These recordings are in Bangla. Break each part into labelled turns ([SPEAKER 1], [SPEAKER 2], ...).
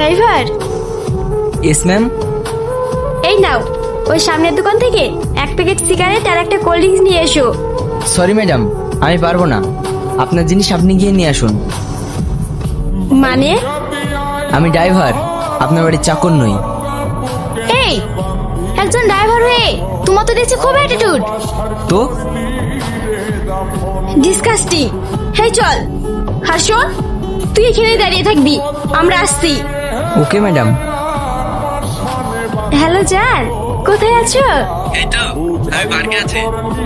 [SPEAKER 1] ড্রাইভার?
[SPEAKER 2] Yes ma'am.
[SPEAKER 1] এই নাও, ওই সামনের দোকান থেকে এক প্যাকেট সিগারেট আর একটা কোল্ড ড্রিঙ্কস নিয়ে এসো।
[SPEAKER 2] সরি ম্যাডাম, আমি পারবো না। আপনার জিনিস আপনি গিয়ে নিয়ে আসুন।
[SPEAKER 1] মানে?
[SPEAKER 2] আমি ড্রাইভার, আপনার বাড়ির চাকর নই।
[SPEAKER 1] এই, একজন ড্রাইভার হয়ে তোমার তো দেখছি খুব অ্যাটিটিউড।
[SPEAKER 2] তো
[SPEAKER 1] ডিসকাস্টিং। হেই চল। আর শোন, তুই এখানেই দাঁড়িয়ে থাকবি, আমরা আসছি।
[SPEAKER 2] Okay madam.
[SPEAKER 1] হ্যালো জান, কোথায় আছো?
[SPEAKER 2] এই তো আমি পার্কে আছি।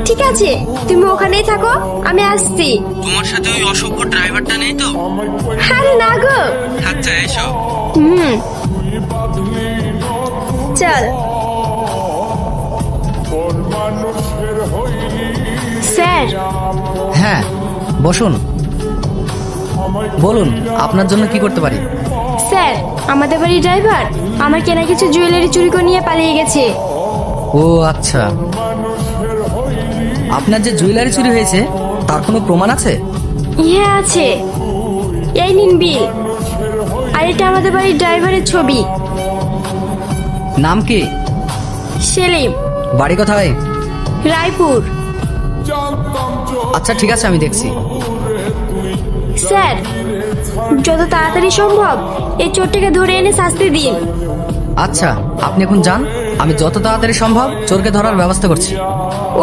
[SPEAKER 1] ঠিক আছে, তুমি ওখানেই থাকো, আমি আসছি।
[SPEAKER 2] তোমার সাথে ওই অসভ্য ড্রাইভারটা নেই তো?
[SPEAKER 1] আরে না গো।
[SPEAKER 2] আচ্ছা এসো।
[SPEAKER 1] চল। স্যার।
[SPEAKER 3] হ্যাঁ বসুন, বলুন আপনার জন্য কি করতে পারি।
[SPEAKER 1] স্যার, আমাদের বাড়ির ড্রাইভার আমার কেনা কিছু জুয়েলারি চুরি করে নিয়ে পালিয়ে গেছে।
[SPEAKER 3] ও আচ্ছা, আপনার যে জুয়েলারি চুরি হয়েছে তার কোনো প্রমাণ আছে?
[SPEAKER 1] হ্যাঁ আছে, এই নিন বিল। আর এটা আমাদের বাড়ির ড্রাইভারের ছবি।
[SPEAKER 3] নাম কি?
[SPEAKER 1] সেলিম।
[SPEAKER 3] বাড়ি কোথায়?
[SPEAKER 1] রায়পুর।
[SPEAKER 3] আচ্ছা ঠিক আছে, আমি দেখছি।
[SPEAKER 1] স্যার, যত তাড়াতাড়ি সম্ভব এই চোরটাকে ধরে এনে শাস্তি দিন।
[SPEAKER 3] আচ্ছা আপনি এখন যান, আমি যত তাড়াতাড়ি সম্ভব চোরকে ধরার ব্যবস্থা করছি।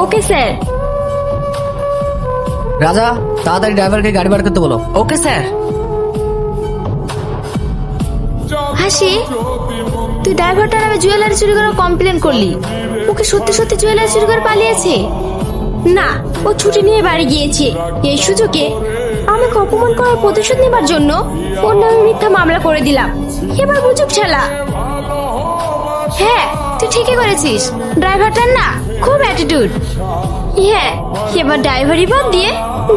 [SPEAKER 1] Okay sir.
[SPEAKER 3] রাজা, তাড়াতাড়ি ড্রাইভারকে গাড়ি বার করতে বলো।
[SPEAKER 2] Okay sir.
[SPEAKER 1] হাসি, তুই ড্রাইভারটার নামে জুয়েলারি চুরি করার কমপ্লেন করলি। ওকে সত্যি সত্যি জুয়েলারি চুরি করে পালিয়েছে? না, ও ছুটি নিয়ে বাড়ি গিয়েছে। এই সুযোগে আমাকে অপমান করার প্রতিশোধ নেবার জন্য ওর নামে মিথ্যা মামলা করে দিলাম। এবার বুঝুক ছেলা। হ্যাঁ, তুই ঠিকই করেছিস, ড্রাইভারটার না খুব অ্যাটিটিউড। হ্যাঁ, এবার ড্রাইভারি বাদ দিয়ে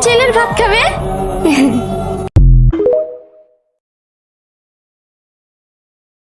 [SPEAKER 1] জেলের ভাত খাবে।